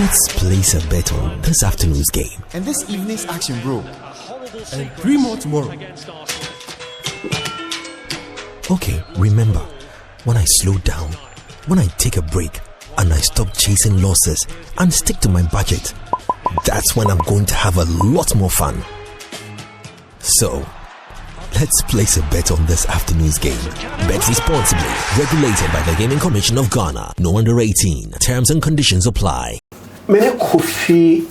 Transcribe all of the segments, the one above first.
Let's place a bet on this afternoon's game. And this evening's action, bro. And 3 more tomorrow. Okay, remember, when I slow down, when I take a break, and I stop chasing losses and stick to my budget, that's when I'm going to have a lot more fun. So, let's place a bet on this afternoon's game. Bet responsibly. Regulated by the Gaming Commission of Ghana. No under 18. Terms and conditions apply. Mene Khophi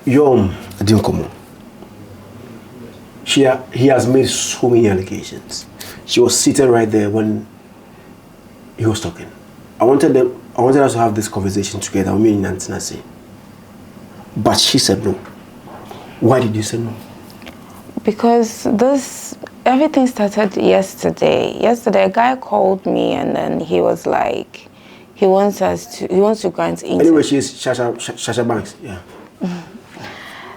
Yorm Adinkomo. He has made so many allegations. She was seated right there when he was talking. I wanted us to have this conversation together with me and Nancy. But she said no. Why did you say no? Because everything started yesterday. Yesterday, a guy called me and then he was like, he wants to grant interview. Anyway, she's Shalsha Banks, yeah.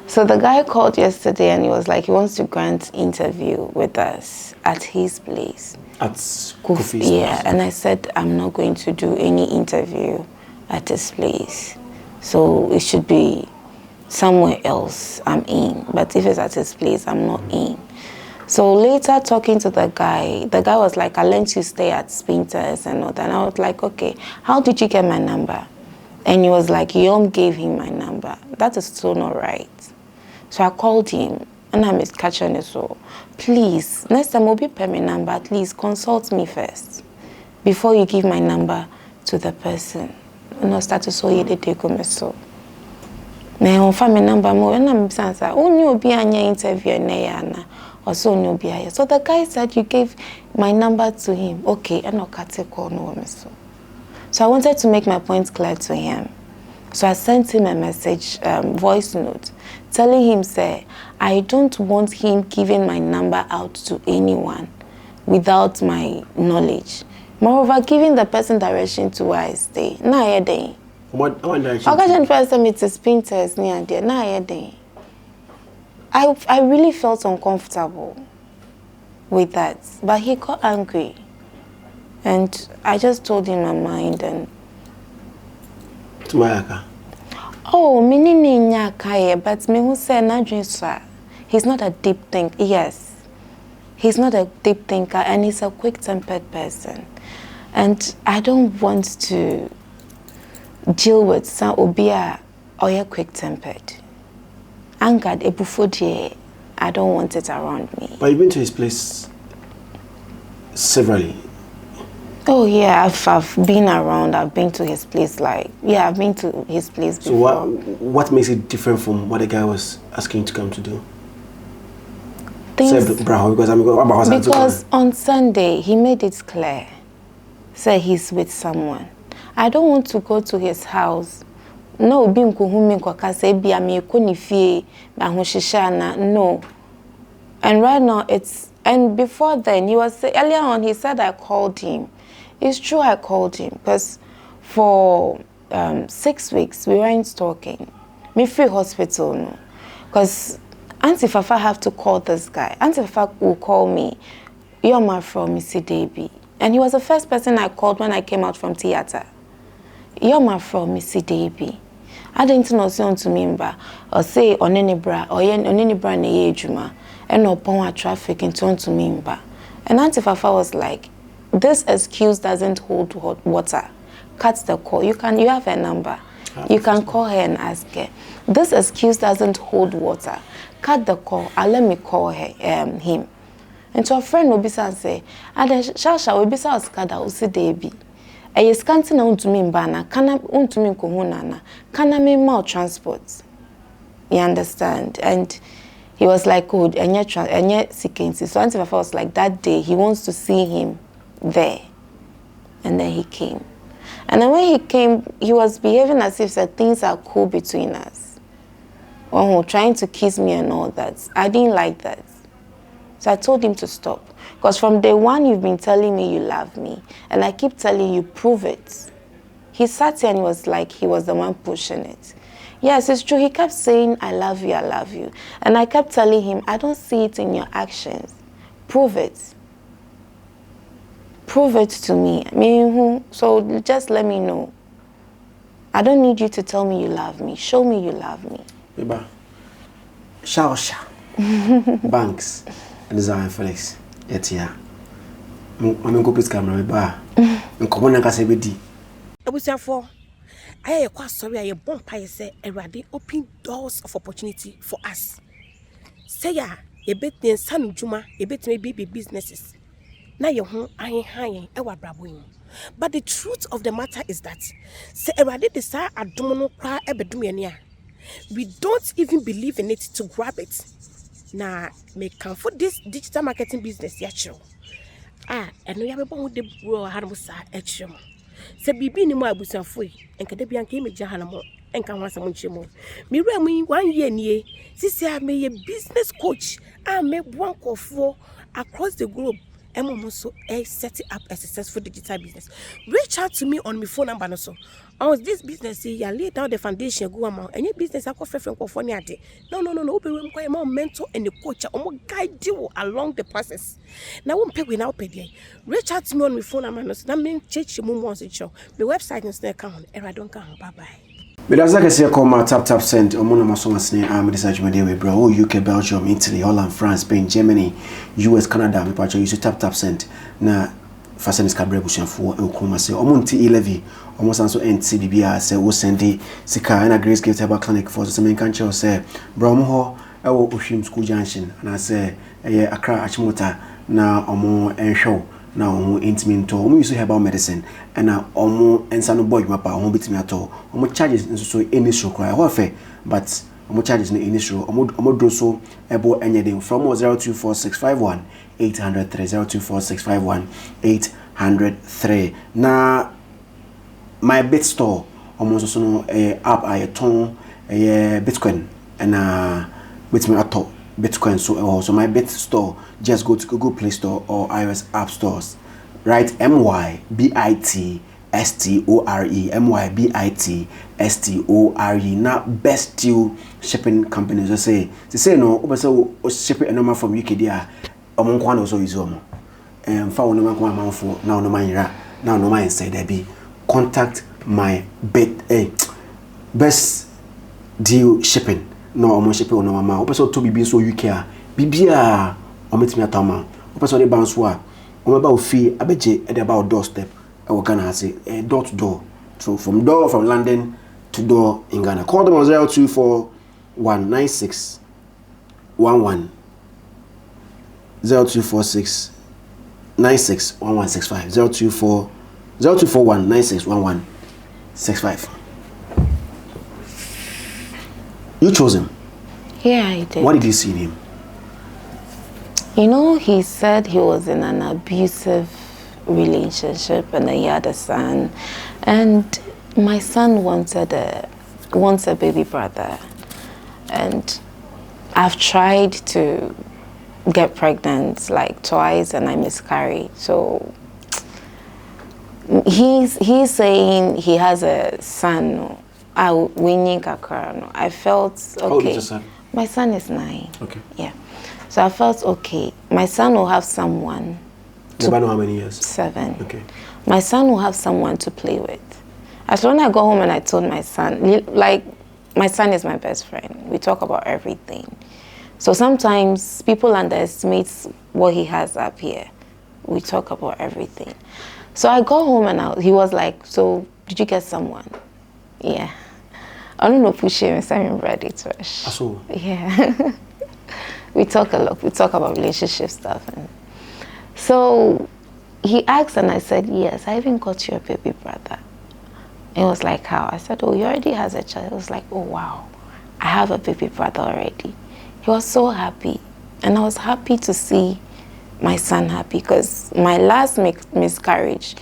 So the guy called yesterday and he was like, he wants to grant interview with us at his place. At Khophi's yeah, and I said I'm not going to do any interview at his place. So it should be somewhere else I'm in. But if it's at his place, I'm not in. So later talking to the guy was like, I learned you stay at Spinters and all that. And I was like, okay, how did you get my number? And he was like, Yorm gave him my number. That is still not right. So I called him and I'm catching it. So please, next time will be pay my number, at least consult me first before you give my number to the person. And I started so you did take me so. Now on my number more and I'm saying, oh you be an interview na or so no be here. So the guy said you gave my number to him. Okay, and I'll cut a call no so. So I wanted to make my point clear to him. So I sent him a message, voice note, telling him, say, I don't want him giving my number out to anyone without my knowledge. Moreover, giving the person direction to where I stay. Nah, yeah, day. What direction? Occasion first time it's Spinters near there. Nah, yeah, day. I really felt uncomfortable with that, but he got angry. And I just told him my mind and... Oh, but me who say na he's not a deep thinker. Yes, he's not a deep thinker and he's a quick-tempered person. And I don't want to deal with some obia or quick-tempered. Angered, ebufodie. I don't want it around me. But you've been to his place severally. Oh yeah, I've been around. I've been to his place. I've been to his place before. So what makes it different from what the guy was asking you to come to do? Because on Sunday he made it clear. Say he's with someone. I don't want to go to his house. No, no. And right now and before then earlier on he said I called him. It's true I called him because for 6 weeks we weren't talking. Me free hospital no. Because Auntie Fafa have to call this guy. Auntie Fafa will call me, Yorm from Missy Davy. And he was the first person I called when I came out from theater. Yorm from Missy Davy. I didn't know to me or say on any bra or on any bra ne ejuma and no pon traffic in turn to me. And Auntie Fafa was like, this excuse doesn't hold water. Cut the call. You have her number. You can call her and ask her. This excuse doesn't hold water. Cut the call. And let me call him. And to a friend will be say, and then Shalsha will be so scared that usi debi. A yes can't na unto bana. Kana unto me kohunana. Kana me mal transport. You understand? And he was like, good. And yet seeking. So Auntie Fafa was like, that day he wants to see him there. And then he came. And then when he came, he was behaving as if that things are cool between us. Trying to kiss me and all that. I didn't like that. So I told him to stop. Because from day one, you've been telling me you love me. And I keep telling you, prove it. He sat here and he was like, he was the one pushing it. Yes, it's true. He kept saying, I love you, I love you. And I kept telling him, I don't see it in your actions. Prove it. Prove it to me. So just let me know. I don't need you to tell me you love me. Show me you love me. Eba. Shalsha. Banks. And Zionfelix. Yetia. I'm going to camera. Eba. I'm going to say bedi. Abusiafo, I quite sorry I bomb pie say Erade open doors of opportunity for us. Say ya, a bit in San Juma, a bit maybe businesses. Now your home high, our braboing. But the truth of the matter is that say Erade desire a domono cry ebedumiania. We don't even believe in it to grab it. Now, make come for this digital marketing business, yachro. And we have a bone with the bro Harmusa etchum. Say bibi ni mo abusanfo yi enkade bia nka imagine hanamo enka wansa mo nchemo me wura mu 1 year nie sisi a me business coach a me boankofo across the globe emo so set up a successful digital business. Reach out to me on my phone number no so on this business ya lay down the foundation go am any business akọ frefren kofo ni ade no obi we mko my mentor and the coach omo guide you along the process na wo mpegwe na opede reach out to me on my phone number no so na me cheche mu mo so show my website no so ka on don't come bye bye. But as I can see, I call my tap send. I'm on my song snare. I'm decided to do bro. UK, Belgium, Italy, Holland, France, Spain, Germany, US, Canada. Me patch use tap send. Na fasten is cabre bushing for and come say. Omonti 11. Almost also NCBBA say we send the sika and a Grace Gift Herbal Clinic for the main country. Say bro, mo I will Oshim School Junction and I say Accra Achimota na omo en show. Na omo intimate to omo use herbal medicine and na omo ensa no boy mapa omo bitimi ato omo charges nso so any show cry ho fe but omo charges no any show omo do so ebo enyedin from 024651 803 024651 803 na my bit store omo so no app ayeton bitcoin and bitimi ato Bitcoin so my bit store just go to Google Play Store or iOS App Stores. Write MYBITSTORE MYBITSTORE now best deal shipping companies just say no obeso shipping normal from UK there omonkwa no so use omo fa wona manko amanfo na no manyira na no man say there be contact my best deal shipping no omo shipping no mama obeso to bibi so UK a bibia ometimi atama obeso de banso a omeba ofi abeje e dey about doorstep e wo Ghana say door to door so from London to door in Ghana. Call them on 024196 11 0246 96 1165 0241 96 1165. You chose him? Yeah, I did. What did you see in him? You know, he said he was in an abusive relationship and then he had a son. And my son wants a baby brother. And I've tried to get pregnant like twice and I miscarried. So he's saying he has a son. I felt okay. How old is your son? My son is 9. Okay. Yeah. So I felt okay. My son will have someone. About how many years? 7. Okay. My son will have someone to play with. As when I go home and I told my son, like, my son is my best friend. We talk about everything. So sometimes people underestimate what he has up here. We talk about everything. So I go home and he was like, so did you get someone? Yeah. I don't know if we share I'm ready to rush. Yeah. We talk a lot. We talk about relationship stuff. And so he asked and I said, yes, I even got you a baby brother. He was like, how? I said, oh, he already has a child. He was like, oh, wow, I have a baby brother already. He was so happy. And I was happy to see my son happy because my last miscarriage,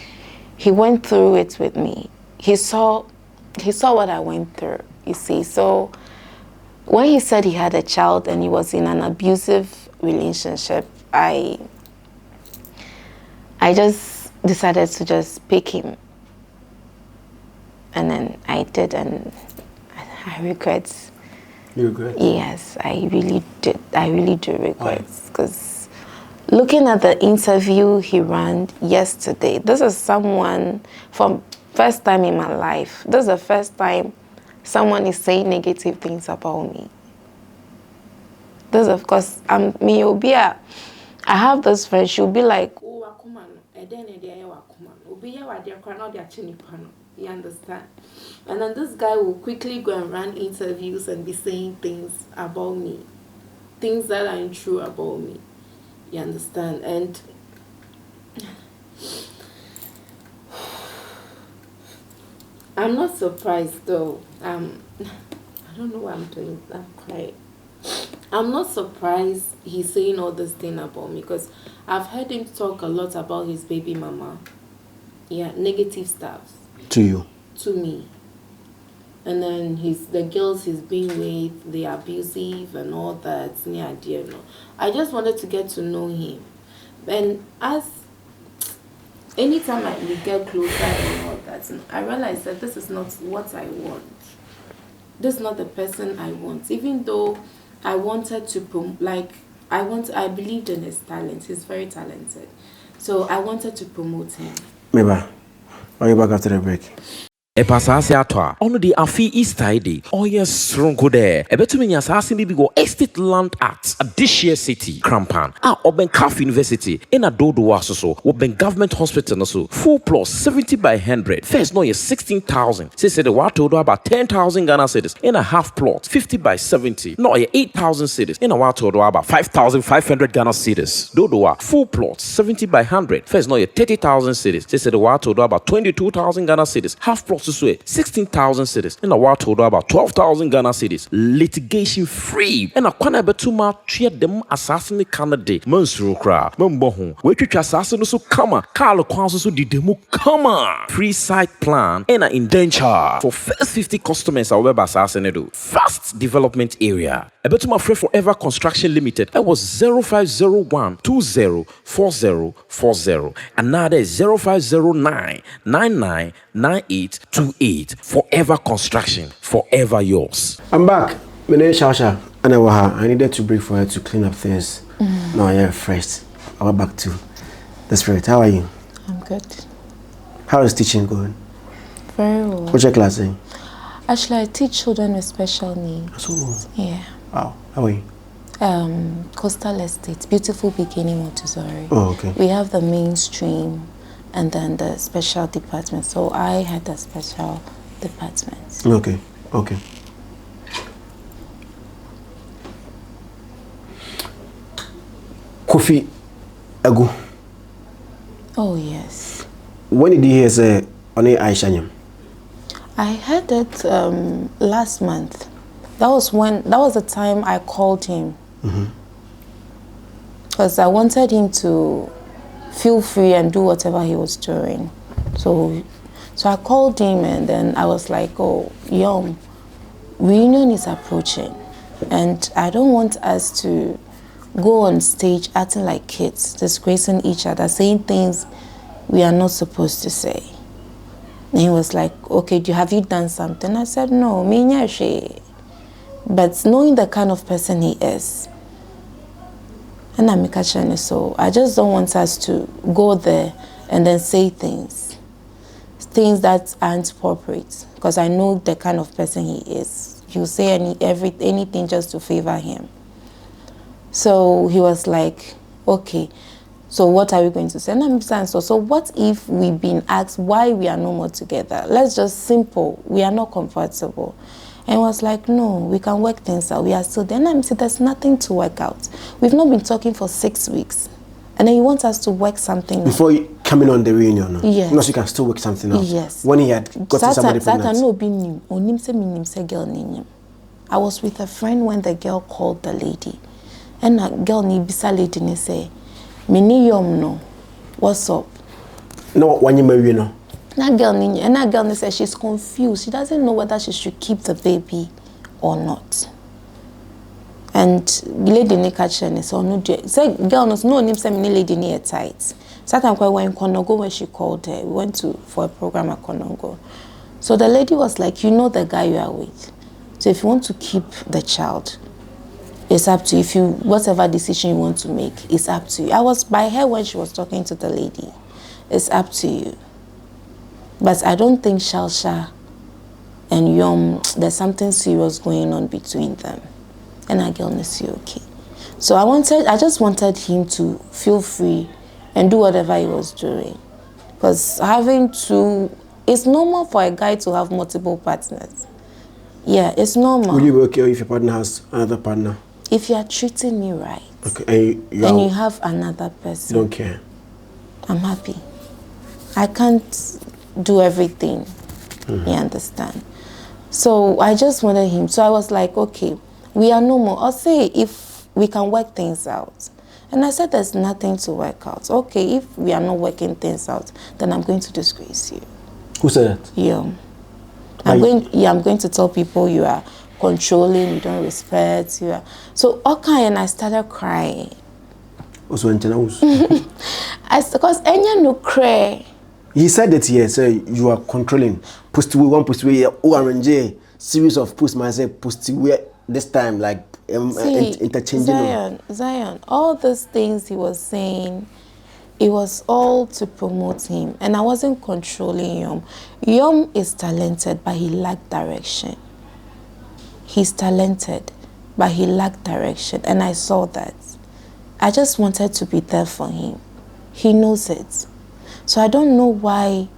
he went through it with me. He saw what I went through, you see. So when he said he had a child and he was in an abusive relationship, I just decided to just pick him. And then I did, and I regret. You regret? Yes, I really did. I really do regret. Because looking at the interview he ran yesterday, this is someone from First time in my life. This is the first time someone is saying negative things about me. This is, of course, I have this friend, she'll be like, oh, you understand? And then this guy will quickly go and run interviews and be saying things about me. Things that aren't true about me. You understand? And I'm not surprised though. I don't know what I'm doing. I'm crying. I'm not surprised he's saying all this thing about me because I've heard him talk a lot about his baby mama. Yeah, negative stuff. To you? To me. And then the girls he's been with, they're abusive and all that. Yeah, dear, no. I just wanted to get to know him. And anytime we get closer and all that, I realized that this is not what I want. This is not the person I want. Even though I wanted to, I believed in his talent. He's very talented. So I wanted to promote him. Meba, are you back after the break? Epasase atwa ono de afi Easter day oye strongo there ebetumi nya asase bi go estate land act Adishia city Krampan oben Calf University in Adodo asoso oben government hospital no so full plus 70 by 100 first no ye 16,000 say the water do about 10,000 Ghana cedis in a half plot 50 by 70 no ye 8,000 cedis in a water do about 5,500 Ghana cedis dodo full plot 70 by 100 first no ye 30,000 cedis say the water do about 22,000 Ghana cedis half plot 16,000 cedis in a war total about 12,000 Ghana cedis litigation free and a kwana betuma treat them assassin Canada mansuru kra mambohu we twitwa assassin so kama Carl kwanso so di demu kama free site plan and a indenture for first 50 customers our web assassin do fast development area ebetuma free forever construction limited that was 0501 204040 another 0509 999828 forever construction forever yours. I'm back. My name is Shalsha and I needed to break for her to clean up things. Now I am fresh. I'm back to the spirit. How are you? I'm good. How is teaching going? Very well. What's your class in? Actually, I teach children with special needs. So, yeah. Wow. How are you? Coastal Estate, beautiful beginning Montessori. Oh, okay. We have the mainstream and then the special department. So I had the special department. Okay, okay. Khophi Yorm. Oh yes. When did you hear say on Aisha? I heard it last month. That was the time I called him. Because I wanted him to feel free and do whatever he was doing. So I called him and then I was like, oh, Yorm, reunion is approaching. And I don't want us to go on stage acting like kids, disgracing each other, saying things we are not supposed to say. And he was like, okay, have you done something? I said, no, me she. But knowing the kind of person he is, and I'm catching it, so I just don't want us to go there and then say things that aren't appropriate, because I know the kind of person he is. He'll say anything just to favor him. So he was like, okay, so what are we going to say? And I'm saying, so what if we've been asked why we are no more together? Let's just simple, we are not compatible. And he was like, no, we can work things out. We are still there. And I'm saying, there's nothing to work out. We've not been talking for 6 weeks. And then he wants us to work something before coming on the reunion? Yes. No, so you can still work something else? Yes. When he had gotten somebody pregnant? I was with a friend when the girl called the lady. And that girl nibisa lady and say, Mini Yorm no, what's up? No, when you marry, no. That girl says she's confused. She doesn't know whether she should keep the baby or not. And lady ne catch and so no say girl no name say me lady near tight. Certain quite when Konongo when she called her, we went for a program at Konongo. So the lady was like, you know the guy you are with. So if you want to keep the child, it's up to you. If you whatever decision you want to make, it's up to you. I was by her when she was talking to the lady. It's up to you. But I don't think Shalsha and Yorm, there's something serious going on between them. And I get honestly okay. So I just wanted him to feel free and do whatever he was doing. Because it's normal for a guy to have multiple partners. Yeah, it's normal. Will you be okay if your partner has another partner? If you are treating me right, okay, and you have another person, you don't care. I'm happy. I can't do everything. You understand? So I just wanted him. So I was like, okay, we are no more. I'll say if we can work things out. And I said there's nothing to work out. Okay, if we are not working things out, then I'm going to disgrace you. Who said that? Yeah. I'm going to tell people you are controlling, you don't respect, you are. So okay, and I started crying. Also in because Enya no cry. He said it here, so you are controlling. Post one post way ORNJ series of post myself post where this time like interchanging. Zion, all those things he was saying, it was all to promote him, and I wasn't controlling Yorm. Yorm is talented, but he lacked direction. He's talented, but he lacked direction, and I saw that. I just wanted to be there for him. He knows it. So I don't know why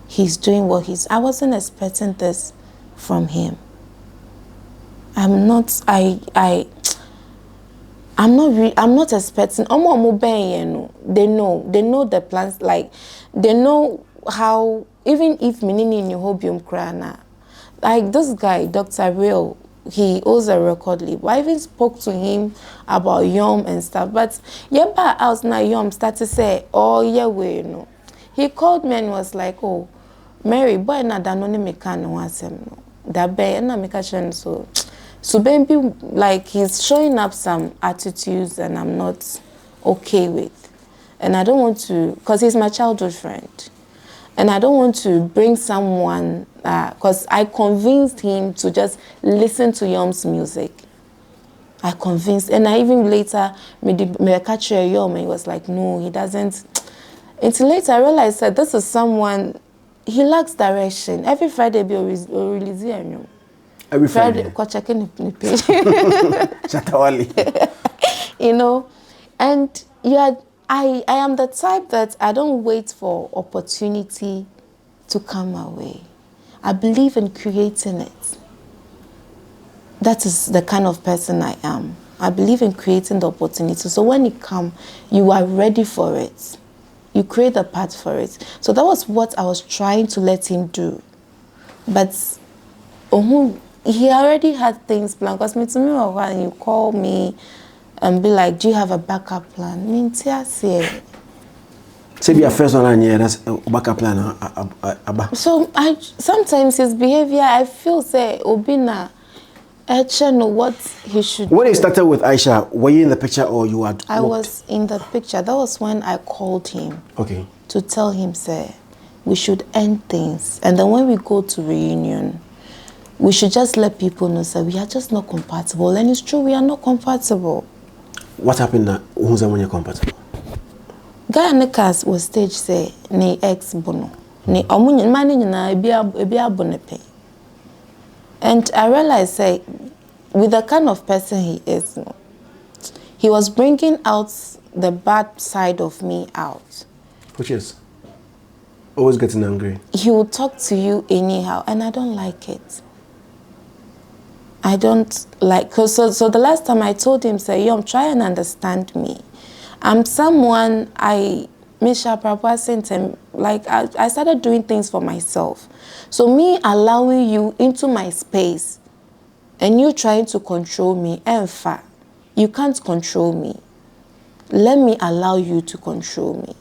he's doing what I wasn't expecting this from him. I'm not expecting. They know the plans. Like they know how. Even if menini in your hobium krana, like this guy, Dr. Real, he owes a record label. I even spoke to him about Yorm and stuff. But I was now Yorm started to say, oh yeah, He called me and was like, oh, Mary, boy na danone meka no asem no. Da be na meka chen so. So baby, like he's showing up some attitudes and I'm not okay with. And I don't want to, because he's my childhood friend. And I don't want to bring someone, because I convinced him to just listen to Yorm's music. I convinced, and I even later made catch Yorm and he was like, no, he doesn't. Until later I realized that this is someone, he lacks direction. Every Friday be release Yorm. Every Friday. Checking the page. Chatawali. You know, and I am the type that I don't wait for opportunity to come my way. I believe in creating it. That is the kind of person I am. I believe in creating the opportunity. So when it comes, you are ready for it. You create the path for it. So that was what I was trying to let him do. But he already had things planned. Because me to me, when you call me and be like, do you have a backup plan? I mean, say be a first one here, that's a backup plan. So sometimes his behavior, I feel say Obina know what he should When you started with Aisha, were you in the picture or you had I was in the picture. That was when I called him. Okay. To tell him, say, we should end things. And then when we go to reunion, we should just let people know, say, we are just not compatible. And it's true, we are not compatible. What happened now? Who's when you're compatible? Guy and the cast was stage say, ne ex bono. Ne omunyin mani na ebia bonepe. And I realized, say, with the kind of person he is, he was bringing out the bad side of me out. Which is? Always getting angry. He would talk to you anyhow, and I don't like it. I don't like, so the last time I told him, say, Yorm, try and understand me. I'm someone, Misha Prabhu sent him, like, I started doing things for myself. So me allowing you into my space and you trying to control me, you can't control me. Let me allow you to control me.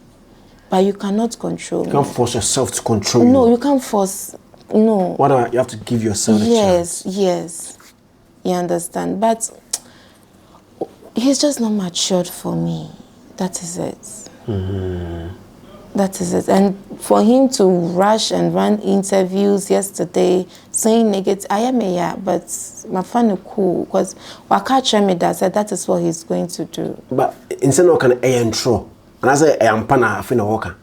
But you cannot control me. You can't force yourself to control you. No, you can't force, no. You have to give yourself a chance. Yes. You understand? But he's just not matured for me. That is it. That is it. And for him to rush and run interviews yesterday saying negative, I am but my fan is cool because Wakacha me that said that is what he's going to do. But instead of can intro, and I say I am pana I feel walker.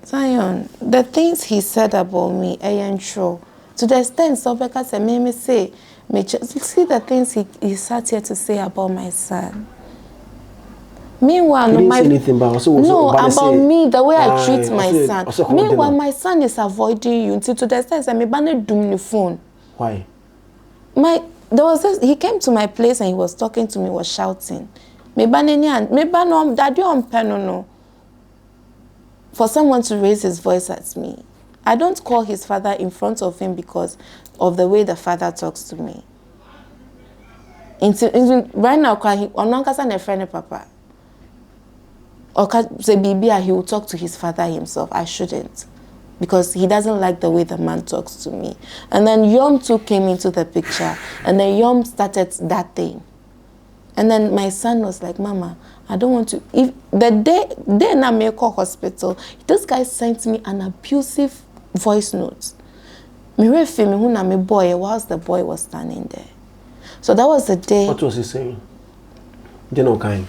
Zion, the things he said about me, I am sure. To the extent so because I made me say, see the things he sat here to say about my son. Meanwhile, he didn't say anything about me, the way I treat my son. Meanwhile, my son is avoiding you until to the extent I may doom the phone. Why? There was this, he came to my place and he was talking to me, was shouting. Me no daddy on no. For someone to raise his voice at me. I don't call his father in front of him because of the way the father talks to me. Right now, I'm friend papa. Or say baby, he will talk to his father himself. I shouldn't. Because he doesn't like the way the man talks to me. And then Yom too came into the picture. And then Yom started that thing. And then my son was like, Mama, I don't want to. If the day in America hospital, this guy sent me an abusive voice note. Whilst the boy was standing there. So that was the day. What was he saying? You know, kind.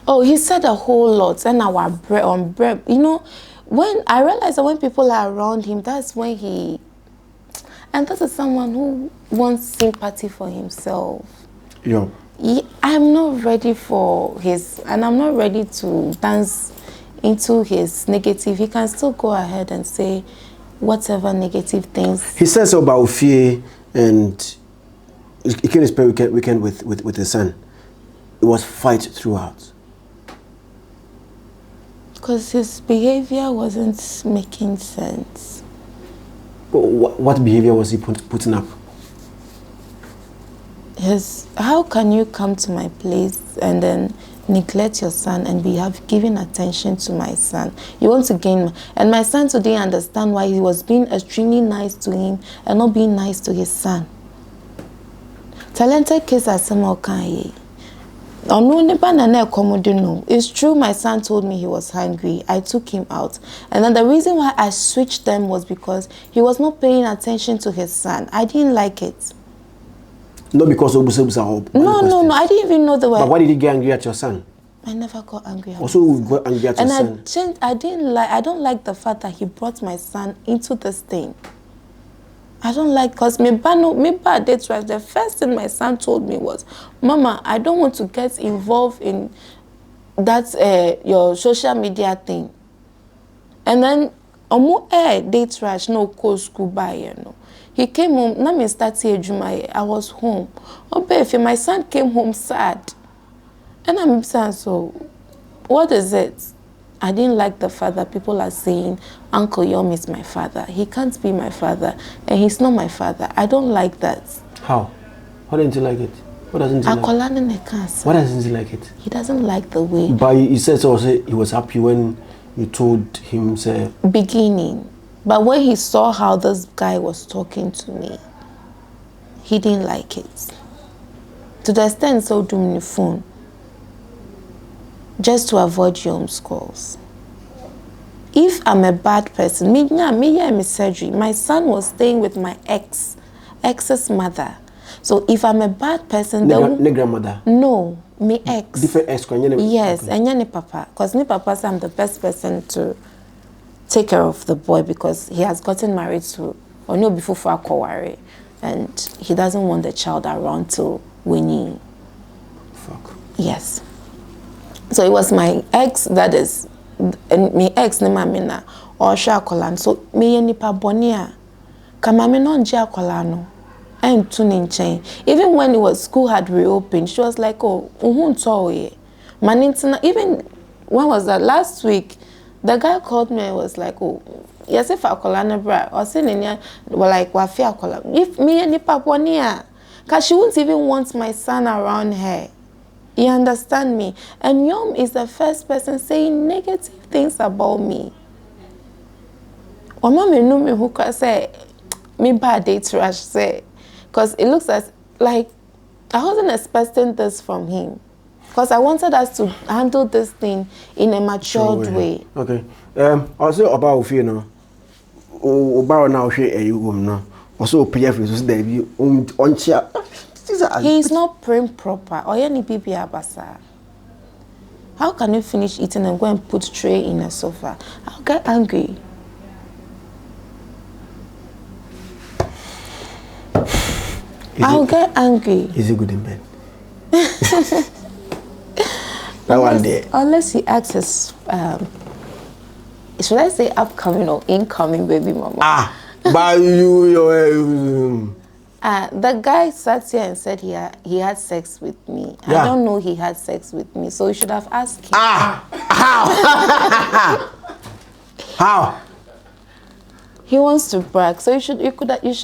Oh, he said a whole lot. And our bread, you know, when I realized that when people are around him, that's when he. And that is someone who wants sympathy for himself. Yeah. I'm not ready for his, and I'm not ready to dance into his negative. He can still go ahead and say whatever negative things. He says about fear, and he came to spend weekend with his son. It was fight throughout. Because his behavior wasn't making sense. But what behavior was he putting up? How can you come to my place and then neglect your son and giving attention to my son? You want to gain, and my son today understand why he was being extremely nice to him and not being nice to his son. Talented kids are somehow kind. It's true, my son told me he was hungry. I took him out. And then the reason why I switched them was because he was not paying attention to his son. I didn't like it. Not because Obusebusa hope. No. I didn't even know the word. But why did he get angry at your son? I never got angry at also my son. Got angry at your son. I don't like the fact that he brought my son into this thing. I don't like, because the first thing my son told me was, Mama, I don't want to get involved in that your social media thing. And then date rash no co school by you know. He came home, na me start here July, I was home. My son came home sad. And I'm saying, so what is it? I didn't like the fact that people are saying Uncle Yorm is my father. He can't be my father, and he's not my father. I don't like that. How? How didn't you like it? What doesn't he like? What doesn't he like it? He doesn't like the way. But he said so. He was happy when you told him, say. Beginning, but when he saw how this guy was talking to me, he didn't like it. To the extent so doing the phone. Just to avoid Yorm's calls. If I'm a bad person, me surgery. My son was staying with my ex's mother. So if I'm a bad person, the grandmother. No, me ex. Different ex. Yes, and ni papa. Because ni papa said I'm the best person to take care of the boy because he has gotten married to Onyo before for Akowari, and he doesn't want the child around till Winnie. Fuck. Yes. So it was my ex, that is, and my ex ne mamina or shakolan. So me nipa bonia, kamamino nja kolano, and tuning chain. Even when it was school had reopened, she was like, oh, manintina. Even when was that last week? The guy called me and was like, oh, yes, if I kolana bra or saying like wafia kola. If me nipa bonia, cause she wouldn't even want my son around her. You understand me? And Yorm is the first person saying negative things about me. Mama knew me who could say me bad date rash say, because it looks as like I wasn't expecting this from him. Because I wanted us to handle this thing in a matured way. Okay. Also about you know, about now also pay for this debut on chair. He is not praying proper. Or any baby abasa. How can you finish eating and go and put tray in a sofa? I'll get angry. I'll get angry. Is he good in bed? That one day. Unless he asks his, should I say upcoming or incoming baby mama? But the guy sat here and said he had sex with me. Yeah. I don't know he had sex with me, so you should have asked him. How? How? He wants to brag, so you should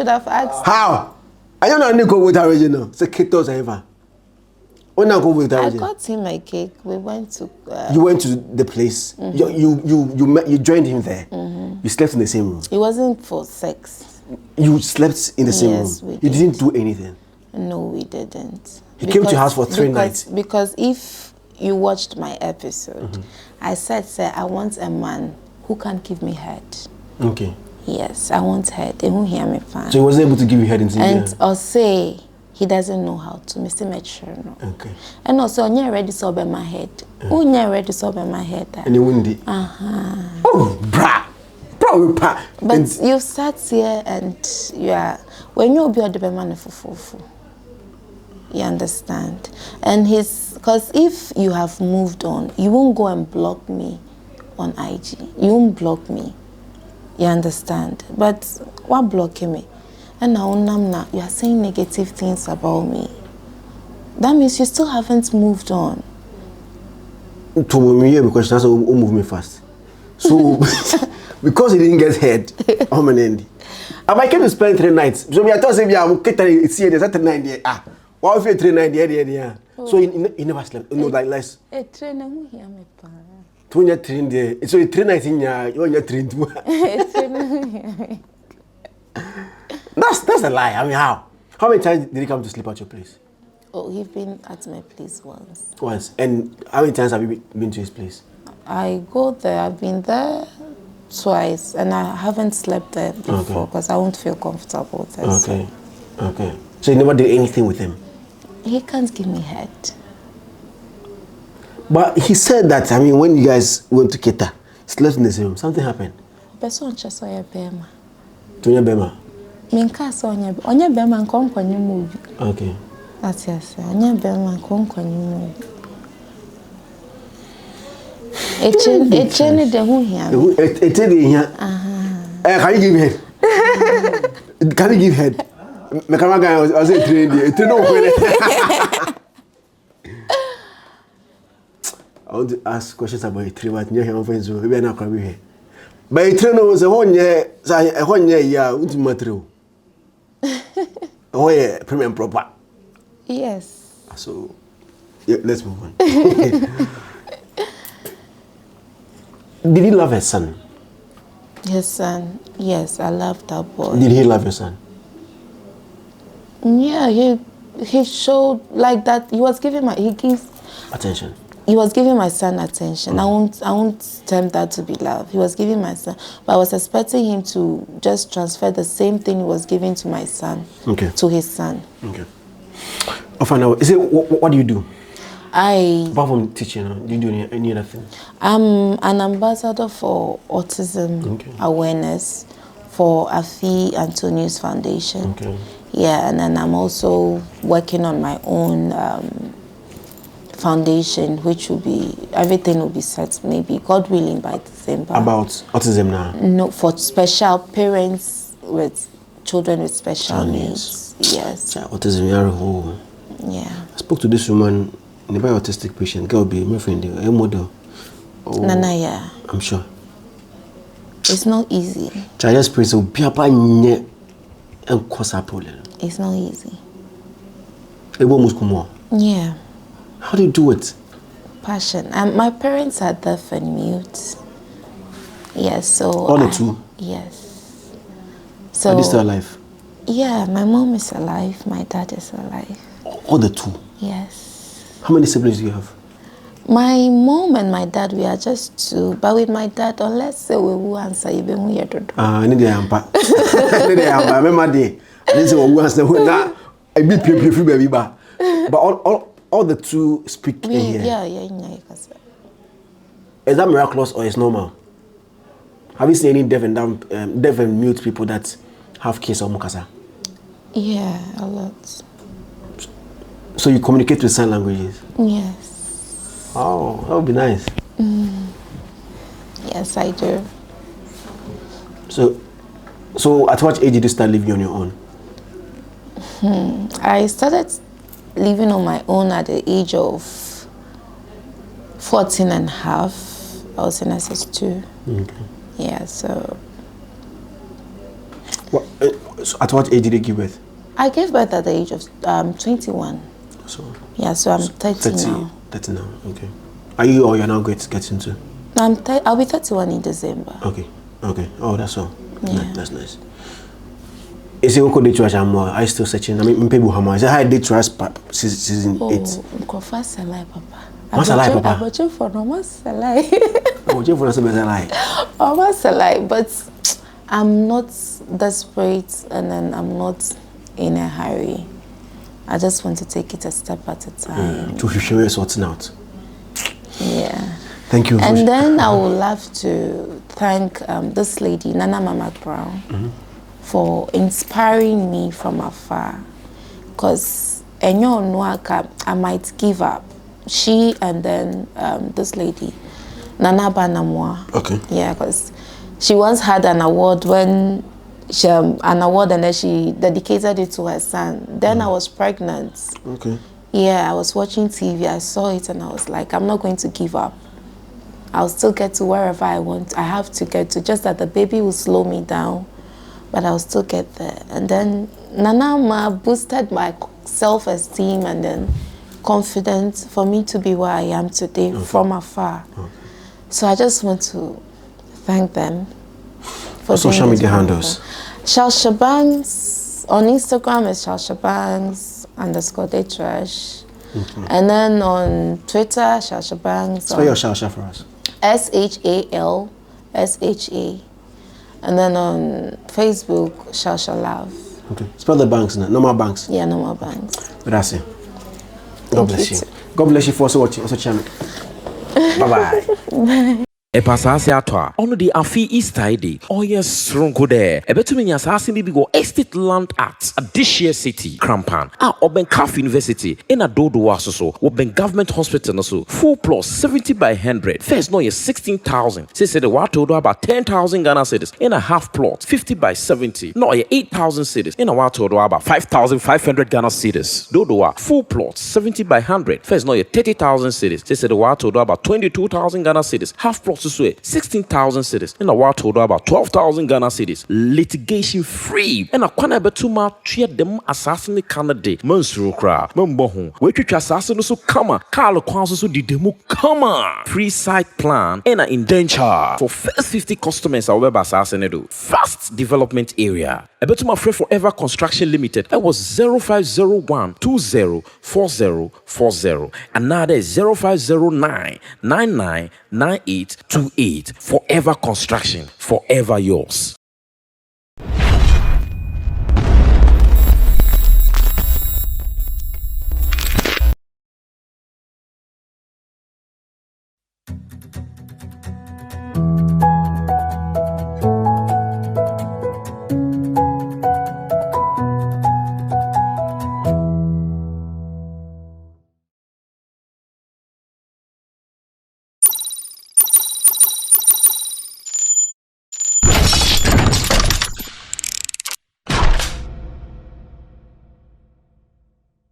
have asked. How? I don't know Nico with original. It's a kid toss ever. When I go with I original. got him a cake. We went to. You went to the place. You joined him there. You slept in the same room. It wasn't for sex. You slept in the same Yes, room. we You didn't do anything. No, we didn't. He came to your house for 3 nights. Because if you watched my episode, I said, I want a man who can give me head. Okay. Yes, I want head. He won't hear me fine. So he wasn't able to give you head in And or say he doesn't know how to. Mr. Mature. Okay. And also, on your ready sober my head. On your ready sober my head. And he wouldn't. Oh, brah. But you sat here and you are when you'll be the man for. You understand? And because if you have moved on, you won't go and block me on IG. You won't block me. You understand? But what blocking me? And now you are saying negative things about me. That means you still haven't moved on. To me, because that's who move me fast. So because he didn't get head, I'm an end. I came to spend 3 nights. So I thought I'm getting it's here. There's 3 nights. What if you 3 nights? Yeah. So he never slept. No, like less. A trainer who hear me pa. 2 trained there. So 3 nights in you're trained. That's a lie. I mean, how? How many times did he come to sleep at your place? Oh, he's been at my place once. Once. And how many times have you been to his place? I go there. I've been there twice, and I haven't slept there before because I won't feel comfortable there. Okay. Okay. So you never did anything with him? He can't give me head. But he said that, I mean, when you guys went to Keta, slept in the same room, something happened. Person just saw your bema. Tonya Bema? Minka saw your bema and come when you move. Okay. That's yes, sir. On your bema and come when you move. It's the who here. It's here. Can you give head? Can you give head? My camera guy was trained here. I want to ask questions about it. But you have friends who are not coming here. But it was a 1 year, a 1 year, yeah, Immature. Oh, yeah, premium proper. Yes. So, yeah, let's move on. Did he love his son? His son, yes, I love that boy. Did he love your son? Yeah, he showed like that. He was giving attention. He was giving my son attention. I won't tempt that to be love. He was giving my son, but I was expecting him to just transfer the same thing he was giving to my son to his son. Okay. Is it what do you do? Apart from teaching, do you do any other thing? I'm an ambassador for autism awareness for Afi Antonius Foundation. Okay. Yeah, and then I'm also working on my own foundation, which will be, everything will be set maybe, God willing, by December. About autism now? No, for special parents with children with special needs. Yes. Autism, yeah. I spoke to this woman, a very autistic patient, girl be my friend, a model. Nana, yeah. I'm sure. It's not easy. I just pray so Piapa and cause a problem. It's not easy. Yeah. How do you do it? Passion. My parents are deaf and mute. Yes, so all the two? Yes. So are they still alive? Yeah, my mom is alive, my dad is alive. All the two? Yes. How many siblings do you have? My mom and my dad, we are just 2. But with my dad, unless we will answer, you be here to do. I need the ampa. I need the ampa. Remember day. I didn't say we answer. Now I be free baby ba. But all the 2 speak in here. Yeah. Is that miraculous or is normal? Have you seen any deaf and mute people that have kids or mukasa? Yeah, a lot. So you communicate with sign languages? Yes. Oh, that would be nice. Yes, I do. So at what age did you start living on your own? I started living on my own at the age of 14 and a half. I was in SS2. Okay. Yeah, so at what age did you give birth? I gave birth at the age of 21. So Yeah, so I'm 30 now. 30 now, okay. Are you or you're now going to get into? I'll be 31 in December. Okay. Oh, that's all. Yeah. That's nice. Is it okay to are you still searching? I mean, people how much? Is it how did to season 8? Khophi Salai, Papa. What's a lie, Papa? I'm watching for almost a lie. I'm watching for a lie. Almost a lie, but I'm not desperate and then I'm not in a hurry. I just want to take it a step at a time. To show you sorting out. Yeah. Thank you. And then I would love to thank this lady, Nana Mama Brown, for inspiring me from afar. Because I might give up. She and then this lady, Nana Banamwa. Okay. Yeah, because she once had an award and then she dedicated it to her son. Then I was pregnant. Okay. Yeah, I was watching TV, I saw it and I was like, I'm not going to give up. I'll still get to wherever I want. I have to get to, just that the baby will slow me down, but I'll still get there. And then Nana Ma boosted my self-esteem and then confidence for me to be where I am today from afar. So I just want to thank them for social media handles. Shalsha Banks on Instagram is Shalsha Banks _ Trash. And then on Twitter, Shalsha Banks. Spell your Shalsha for us. SHALSHA. And then on Facebook, Shalsha Love. Okay. Spell the banks now. Normal banks. Yeah, normal banks. But that's it. God bless you. God bless you for also watching. Also, channel. Bye-bye. Epasase atwa ono di afi Easter day oye strongo there ebetumi nya asase bi go estate land act adishie city Krampan oben Khophi University in a dodo so oben government hospital no so full plus 70 by 100 first no 16,000 say the water do about 10,000 Ghana cedis in a half plot 50 by 70 no 8,000 cedis in a water do about 5,500 Ghana cedis dodo full plot 70 by 100 first no 30,000 cedis say the water do about 22,000 Ghana cedis half plot 16,000 cedis in a war told about 12,000 Ghana cedis litigation free and a kwana betuma treat them assassin Canada Mansuru kra mambohu we twitwa assassin so kama Carl Kwanso so di demo kama free site plan and a indenture for first 50 customers our web assassin do fast development area ebetuma free forever construction limited that was 0501 204040 another 0509 999828 forever construction forever yours.